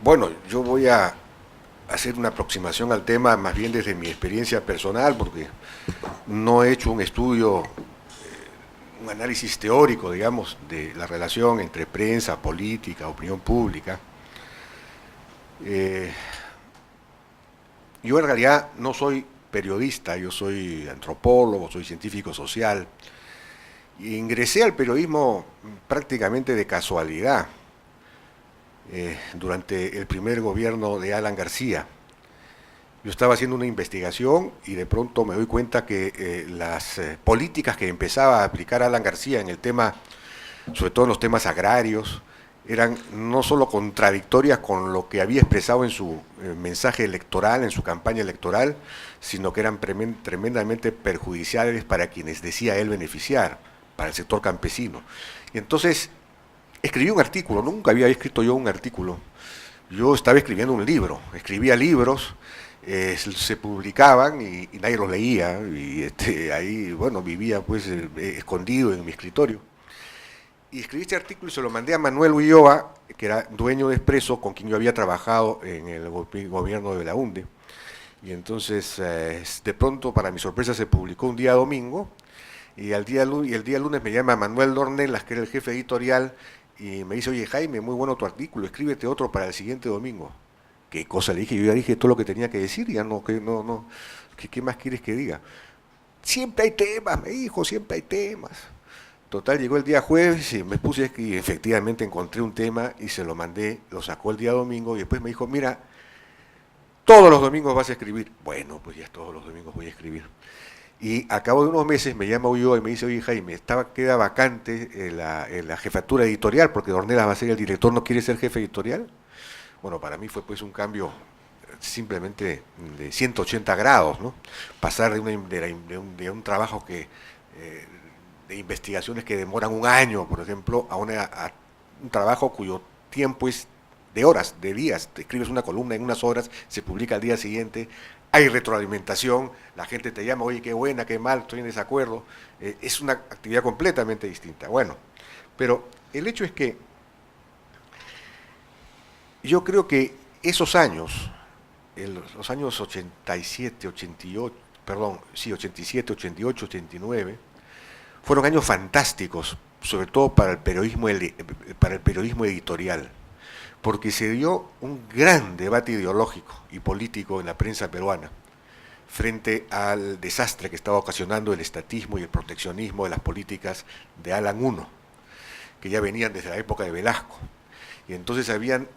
Bueno, yo voy a hacer una aproximación al tema más bien desde mi experiencia personal, porque no he hecho un estudio, un análisis teórico, digamos, de la relación entre prensa, política, opinión pública. Eh, yo en realidad no soy periodista, yo soy antropólogo, soy científico social. Y ingresé al periodismo prácticamente de casualidad, durante el primer gobierno de Alan García. Yo estaba haciendo una investigación y de pronto me doy cuenta que las políticas que empezaba a aplicar Alan García en el tema, sobre todo en los temas agrarios, eran no solo contradictorias con lo que había expresado en su mensaje electoral, en su campaña electoral, sino que eran tremendamente perjudiciales para quienes decía él beneficiar, para el sector campesino. Y entonces escribí un artículo, nunca había escrito yo un artículo. Yo estaba escribiendo un libro, escribía libros, se publicaban y nadie los leía, y ahí, bueno, vivía pues escondido en mi escritorio. Y escribí este artículo y se lo mandé a Manuel Ulloa, que era dueño de Expreso, con quien yo había trabajado en el gobierno de la UNDE. Y entonces, de pronto, para mi sorpresa, se publicó un día domingo, y el día lunes me llama Manuel Dornelas, que era el jefe editorial, y me dice: oye, Jaime, muy bueno tu artículo, escríbete otro para el siguiente domingo. ¿Qué cosa le dije? Yo ya dije todo lo que tenía que decir, ya no, ¿qué más quieres que diga? Siempre hay temas, me dijo, siempre hay temas. Total, llegó el día jueves y me puse y efectivamente encontré un tema y se lo mandé, lo sacó el día domingo y después me dijo: mira, todos los domingos vas a escribir. Bueno, pues ya todos los domingos voy a escribir. Y a cabo de unos meses me llama Ulloa y me dice: oye, Jaime, queda vacante la jefatura editorial, porque Dornelas va a ser el director, ¿no quiere ser jefe editorial? Bueno, para mí fue pues un cambio simplemente de 180 grados, ¿no? Pasar de un trabajo de investigaciones que demoran un año, por ejemplo, a un trabajo cuyo tiempo es de horas, de días. Te escribes una columna en unas horas, se publica al día siguiente, hay retroalimentación, la gente te llama: oye, qué buena, qué mal, estoy en desacuerdo. Es una actividad completamente distinta. Bueno, pero el hecho es que yo creo que esos años, los años 87, 88, perdón, sí, 87, 88, 89, fueron años fantásticos, sobre todo para el periodismo editorial, porque se dio un gran debate ideológico y político en la prensa peruana frente al desastre que estaba ocasionando el estatismo y el proteccionismo de las políticas de Alan I, que ya venían desde la época de Velasco. Y entonces habían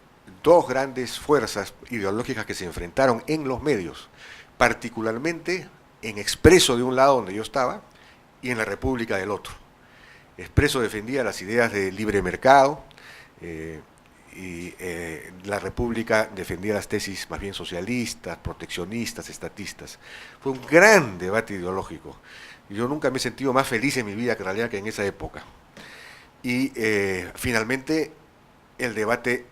dos grandes fuerzas ideológicas que se enfrentaron en los medios, particularmente en Expreso de un lado, donde yo estaba, y en la República del otro. Expreso defendía las ideas de libre mercado, la República defendía las tesis más bien socialistas, proteccionistas, estatistas. Fue un gran debate ideológico. Yo nunca me he sentido más feliz en mi vida que en realidad que en esa época. Y finalmente el debate,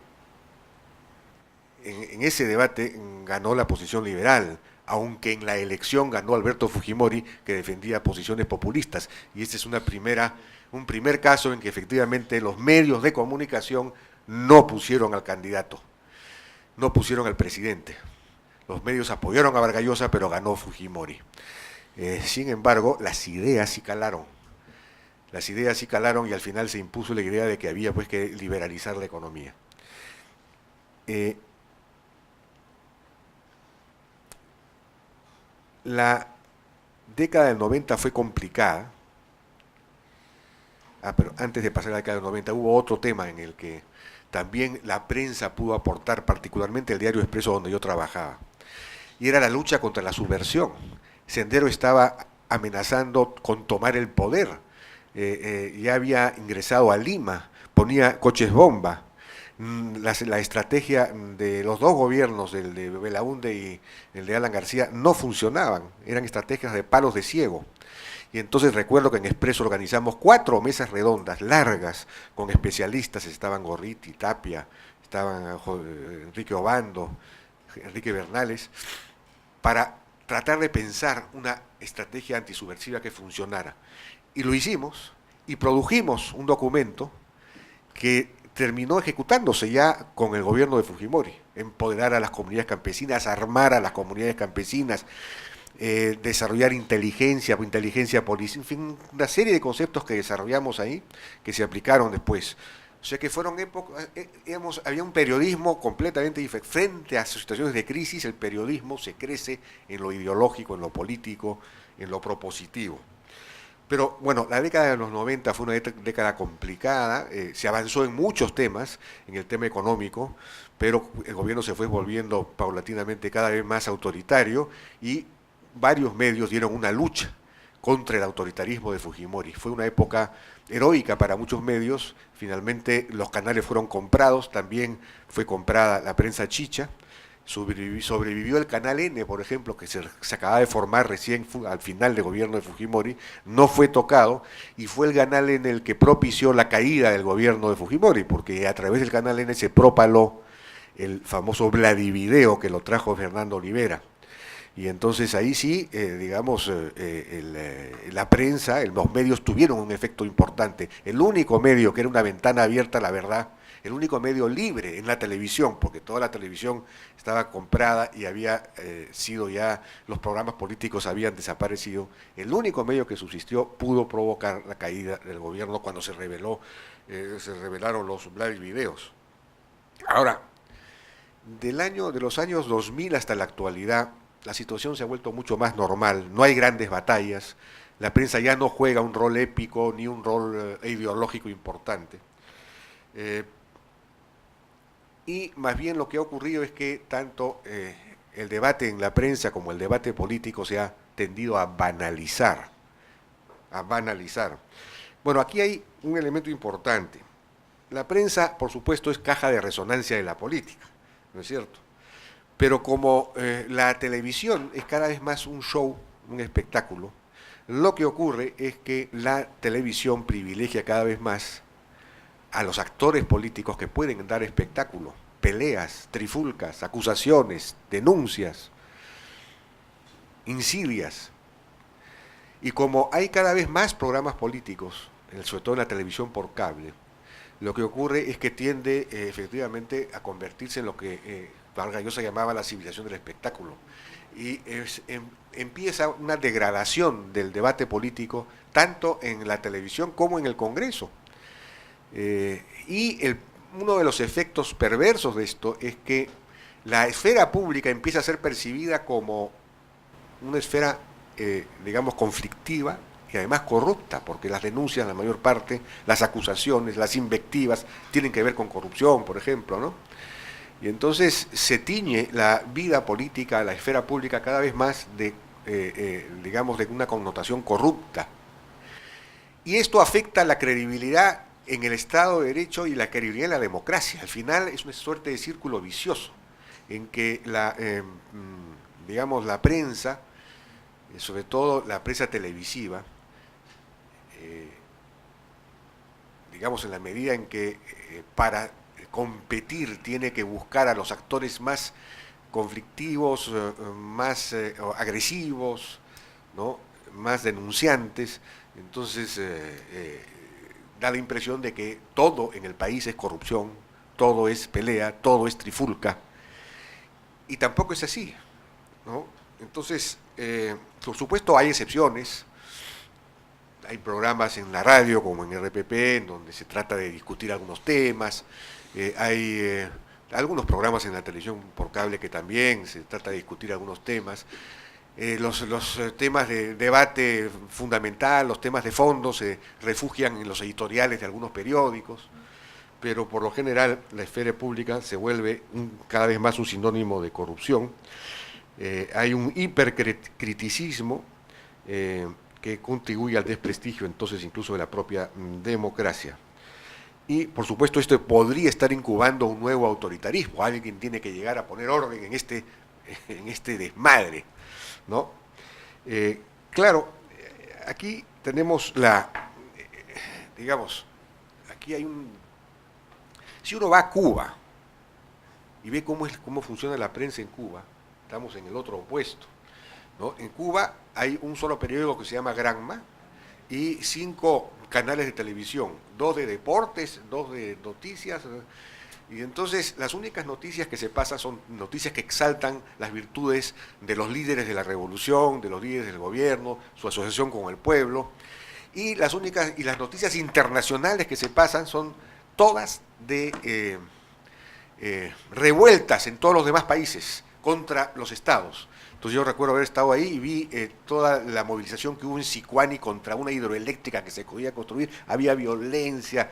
en ese debate ganó la posición liberal, aunque en la elección ganó Alberto Fujimori, que defendía posiciones populistas. Y este es un primer caso en que efectivamente los medios de comunicación no pusieron al candidato, no pusieron al presidente. Los medios apoyaron a Vargas Llosa, pero ganó Fujimori. Sin embargo, las ideas sí calaron. Las ideas sí calaron y al final se impuso la idea de que había pues que liberalizar la economía. La década del 90 fue complicada. Pero antes de pasar a la década del 90 hubo otro tema en el que también la prensa pudo aportar, particularmente el diario Expreso donde yo trabajaba, y era la lucha contra la subversión. Sendero estaba amenazando con tomar el poder, ya había ingresado a Lima, ponía coches bomba. La estrategia de los dos gobiernos, el de Belaúnde y el de Alan García, no funcionaban, eran estrategias de palos de ciego. Y entonces recuerdo que en Expreso organizamos 4 mesas redondas, largas, con especialistas. Estaban Gorriti, Tapia, estaban Enrique Obando, Enrique Bernales, para tratar de pensar una estrategia antisubversiva que funcionara. Y lo hicimos, y produjimos un documento que terminó ejecutándose ya con el gobierno de Fujimori. empoderar a las comunidades campesinas, armar a las comunidades campesinas, desarrollar inteligencia policial, en fin, una serie de conceptos que desarrollamos ahí, que se aplicaron después. O sea que fueron épocas, había un periodismo completamente diferente. Frente a situaciones de crisis, el periodismo se crece en lo ideológico, en lo político, en lo propositivo. Pero bueno, la década de los 90 fue una década complicada, se avanzó en muchos temas, en el tema económico, pero el gobierno se fue volviendo paulatinamente cada vez más autoritario y varios medios dieron una lucha contra el autoritarismo de Fujimori. Fue una época heroica para muchos medios, finalmente los canales fueron comprados, también fue comprada la prensa chicha, sobrevivió el Canal N, por ejemplo, que se acaba de formar recién al final del gobierno de Fujimori, no fue tocado, y fue el Canal N el que propició la caída del gobierno de Fujimori, porque a través del Canal N se propaló el famoso Vladivideo que lo trajo Fernando Olivera. Y entonces ahí sí, digamos, la prensa, los medios tuvieron un efecto importante. El único medio que era una ventana abierta a la verdad, el único medio libre en la televisión, porque toda la televisión estaba comprada y había sido ya, los programas políticos habían desaparecido, el único medio que subsistió pudo provocar la caída del gobierno cuando se revelaron los Vladivideos. Ahora, de los años 2000 hasta la actualidad, la situación se ha vuelto mucho más normal, no hay grandes batallas, la prensa ya no juega un rol épico ni un rol ideológico importante. Y más bien lo que ha ocurrido es que tanto el debate en la prensa como el debate político se ha tendido a banalizar, a banalizar. Bueno, aquí hay un elemento importante. La prensa, por supuesto, es caja de resonancia de la política, ¿no es cierto? Pero como la televisión es cada vez más un show, un espectáculo, lo que ocurre es que la televisión privilegia cada vez más a los actores políticos que pueden dar espectáculo, peleas, trifulcas, acusaciones, denuncias, insidias. Y como hay cada vez más programas políticos, sobre todo en la televisión por cable, lo que ocurre es que tiende efectivamente a convertirse en lo que Vargas Llosa llamaba la civilización del espectáculo. Y empieza una degradación del debate político, tanto en la televisión como en el Congreso. Uno de los efectos perversos de esto es que la esfera pública empieza a ser percibida como una esfera, digamos, conflictiva y además corrupta, porque las denuncias, la mayor parte, las acusaciones, las invectivas, tienen que ver con corrupción, por ejemplo, ¿no? Y entonces se tiñe la vida política, la esfera pública, cada vez más de, digamos, de una connotación corrupta. Y esto afecta la credibilidad en el Estado de Derecho y la credibilidad en la democracia. Al final es una suerte de círculo vicioso, en que digamos, la prensa, sobre todo la prensa televisiva, digamos, en la medida en que para competir tiene que buscar a los actores más conflictivos, más agresivos, ¿no?, más denunciantes, entonces da la impresión de que todo en el país es corrupción, todo es pelea, todo es trifulca, y tampoco es así, ¿no? Entonces, por supuesto hay excepciones, hay programas en la radio como en RPP en donde se trata de discutir algunos temas, hay algunos programas en la televisión por cable que también se trata de discutir algunos temas. Los temas de debate fundamental, los temas de fondo se refugian en los editoriales de algunos periódicos, pero por lo general la esfera pública se vuelve cada vez más un sinónimo de corrupción. Hay un hipercriticismo que contribuye al desprestigio entonces incluso de la propia democracia. Y por supuesto esto podría estar incubando un nuevo autoritarismo, alguien tiene que llegar a poner orden en este desmadre, ¿no? Claro, aquí tenemos digamos, aquí hay si uno va a Cuba y ve cómo funciona la prensa en Cuba, estamos en el otro opuesto, ¿no? En Cuba hay un solo periódico que se llama Granma y 5 canales de televisión, 2 de deportes, 2 de noticias, Y entonces las únicas noticias que se pasan son noticias que exaltan las virtudes de los líderes de la revolución, de los líderes del gobierno, su asociación con el pueblo, y las noticias internacionales que se pasan son todas de revueltas en todos los demás países contra los estados. Entonces yo recuerdo haber estado ahí y vi toda la movilización que hubo en Sicuani contra una hidroeléctrica que se podía construir, había violencia,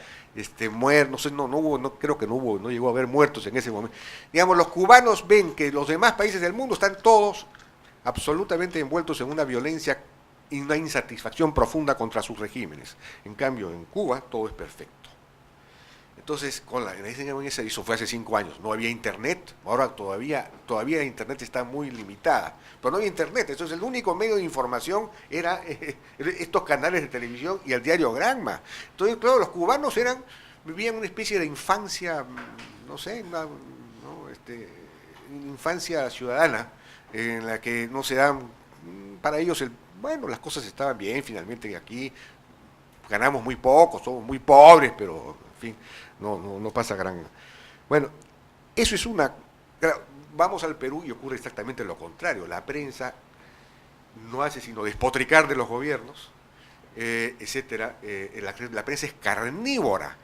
muertos, creo que no llegó a haber muertos en ese momento. Digamos, los cubanos ven que los demás países del mundo están todos absolutamente envueltos en una violencia y una insatisfacción profunda contra sus regímenes. En cambio, en Cuba todo es perfecto. Entonces, eso fue hace 5 años, no había internet, ahora todavía internet está muy limitada, pero no había internet, entonces el único medio de información era estos canales de televisión y el diario Granma. Entonces, claro, los cubanos vivían una especie de infancia, infancia ciudadana, en la que no se dan, para ellos, las cosas estaban bien, finalmente aquí ganamos muy poco, somos muy pobres, pero en fin, no pasa gran... Bueno, eso es una... Vamos al Perú y ocurre exactamente lo contrario. La prensa no hace sino despotricar de los gobiernos, etcétera. La prensa es carnívora,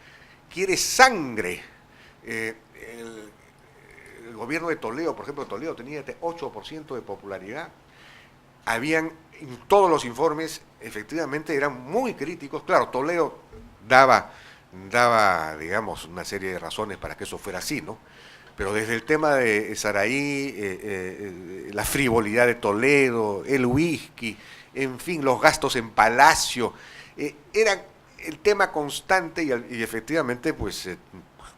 quiere sangre. El gobierno de Toledo, por ejemplo, Toledo tenía 8% de popularidad. En todos los informes, efectivamente, eran muy críticos. Claro, Toledo daba, digamos, una serie de razones para que eso fuera así, ¿no? Pero desde el tema de Saraí, la frivolidad de Toledo, el whisky, en fin, los gastos en Palacio, eran el tema constante y efectivamente, pues,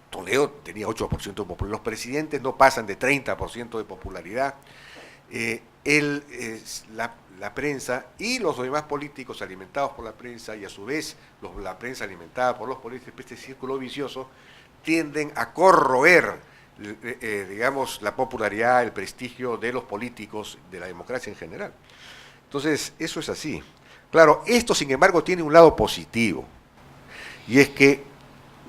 Toledo tenía 8% de popularidad. Los presidentes no pasan de 30% de popularidad. La prensa y los demás políticos alimentados por la prensa y a su vez la prensa alimentada por los políticos, este círculo vicioso, tienden a corroer, digamos, la popularidad, el prestigio de los políticos, de la democracia en general. Entonces, eso es así. Claro, esto sin embargo tiene un lado positivo, y es que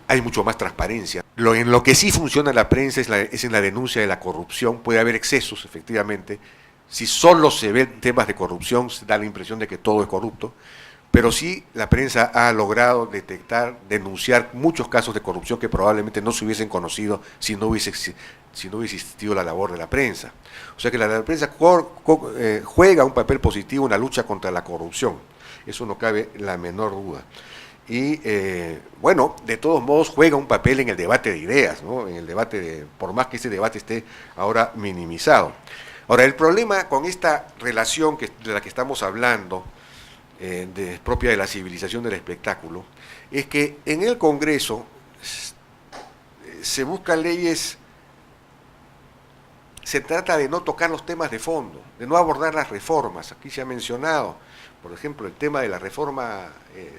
hay mucho más transparencia. En lo que sí funciona la prensa es en la denuncia de la corrupción. Puede haber excesos, efectivamente. Si solo se ven temas de corrupción, se da la impresión de que todo es corrupto, pero sí la prensa ha logrado detectar, denunciar muchos casos de corrupción que probablemente no se hubiesen conocido si no hubiese existido la labor de la prensa. O sea que la prensa juega un papel positivo en la lucha contra la corrupción, eso no cabe la menor duda. Y de todos modos juega un papel en el debate de ideas, ¿no? En el debate, por más que ese debate esté ahora minimizado. Ahora, el problema con esta relación de la que estamos hablando, propia de la civilización del espectáculo, es que en el Congreso se buscan leyes, se trata de no tocar los temas de fondo, de no abordar las reformas. Aquí se ha mencionado, por ejemplo, el tema de la reforma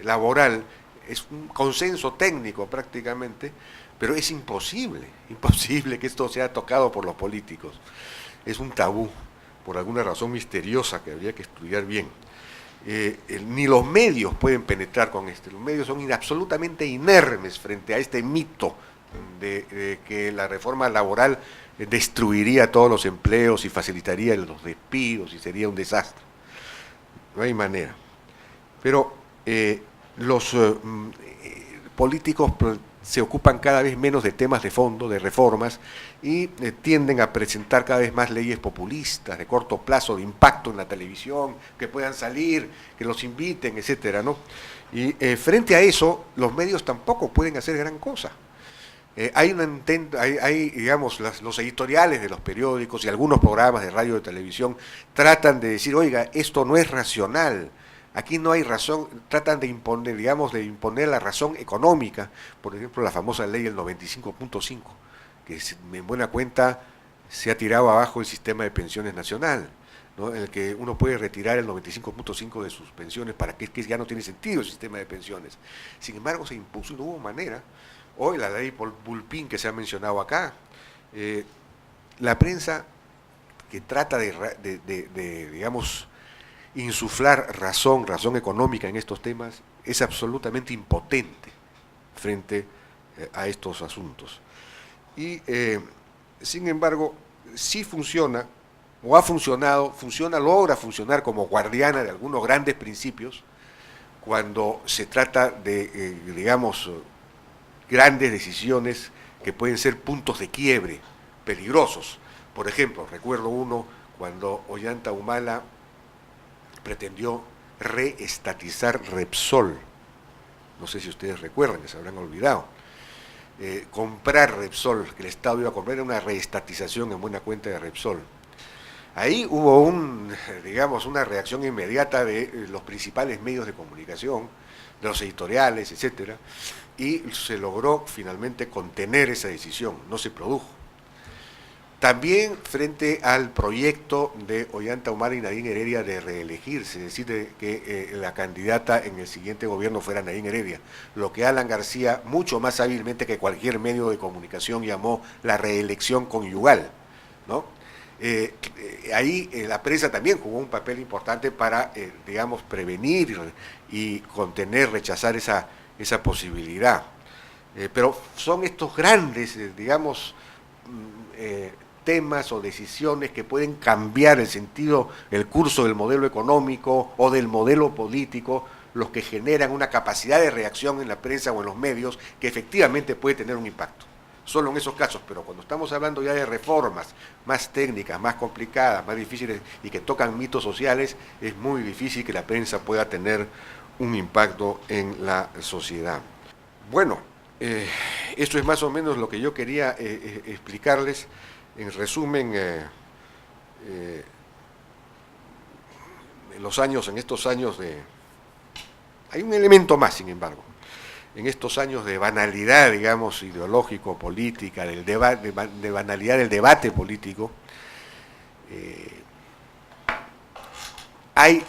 laboral, es un consenso técnico prácticamente, pero es imposible que esto sea tocado por los políticos. Es un tabú, por alguna razón misteriosa que habría que estudiar bien. Ni los medios pueden penetrar con esto. Los medios son absolutamente inermes frente a este mito de que la reforma laboral destruiría todos los empleos y facilitaría los despidos y sería un desastre. No hay manera. Pero los políticos se ocupan cada vez menos de temas de fondo, de reformas, y tienden a presentar cada vez más leyes populistas, de corto plazo, de impacto en la televisión, que puedan salir, que los inviten, etcétera, ¿no? Y frente a eso, los medios tampoco pueden hacer gran cosa. Digamos, los editoriales de los periódicos y algunos programas de radio y de televisión tratan de decir, oiga, esto no es racional. Aquí no hay razón, tratan de imponer la razón económica, por ejemplo, la famosa ley del 95.5, que en buena cuenta se ha tirado abajo el sistema de pensiones nacional, ¿no? En el que uno puede retirar el 95.5 de sus pensiones para que ya no tiene sentido el sistema de pensiones. Sin embargo, se impuso y no hubo manera. Hoy la ley Bulpín que se ha mencionado acá, la prensa que trata de digamos, insuflar razón económica en estos temas, es absolutamente impotente frente a estos asuntos. Y, sin embargo, sí funciona, o ha funcionado, logra funcionar como guardiana de algunos grandes principios cuando se trata de, digamos, grandes decisiones que pueden ser puntos de quiebre peligrosos. Por ejemplo, recuerdo uno cuando Ollanta Humala pretendió reestatizar Repsol. No sé si ustedes recuerdan, que se habrán olvidado. Comprar Repsol, que el Estado iba a comprar, era una reestatización en buena cuenta de Repsol. Ahí hubo digamos, una reacción inmediata de los principales medios de comunicación, de los editoriales, etcétera, y se logró finalmente contener esa decisión, no se produjo. También frente al proyecto de Ollanta Humala y Nadine Heredia de reelegirse, es decir, de que la candidata en el siguiente gobierno fuera Nadine Heredia, lo que Alan García mucho más hábilmente que cualquier medio de comunicación llamó la reelección conyugal, ¿no? Ahí la prensa también jugó un papel importante para, digamos, prevenir y contener, rechazar esa posibilidad. Pero son estos grandes, digamos, temas o decisiones que pueden cambiar el sentido, el curso del modelo económico o del modelo político, los que generan una capacidad de reacción en la prensa o en los medios que efectivamente puede tener un impacto. Solo en esos casos, pero cuando estamos hablando ya de reformas más técnicas, más complicadas, más difíciles y que tocan mitos sociales, es muy difícil que la prensa pueda tener un impacto en la sociedad. Bueno, eso es más o menos lo que yo quería explicarles. En resumen, en estos años de... Hay un elemento más, sin embargo. En estos años de banalidad, digamos, ideológico, política, de banalidad del debate político, hay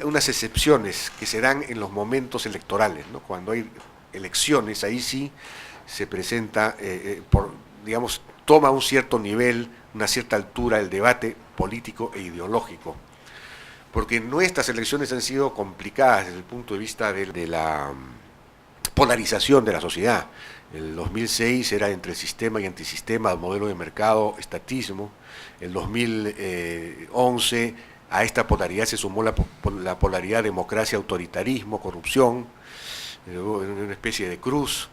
unas excepciones que se dan en los momentos electorales, ¿no? Cuando hay elecciones, ahí sí se presenta, digamos, toma un cierto nivel, una cierta altura el debate político e ideológico. Porque nuestras elecciones han sido complicadas desde el punto de vista de la polarización de la sociedad. El 2006 era entre sistema y antisistema, modelo de mercado, estatismo. El 2011 a esta polaridad se sumó la polaridad democracia, autoritarismo, corrupción, una especie de cruz.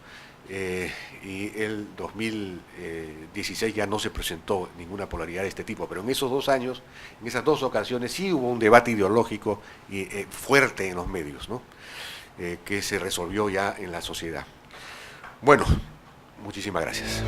Y el 2016 ya no se presentó ninguna polaridad de este tipo, pero en esos 2 años, en esas 2 ocasiones sí hubo un debate ideológico fuerte en los medios, ¿no? Que se resolvió ya en la sociedad. Bueno, muchísimas gracias.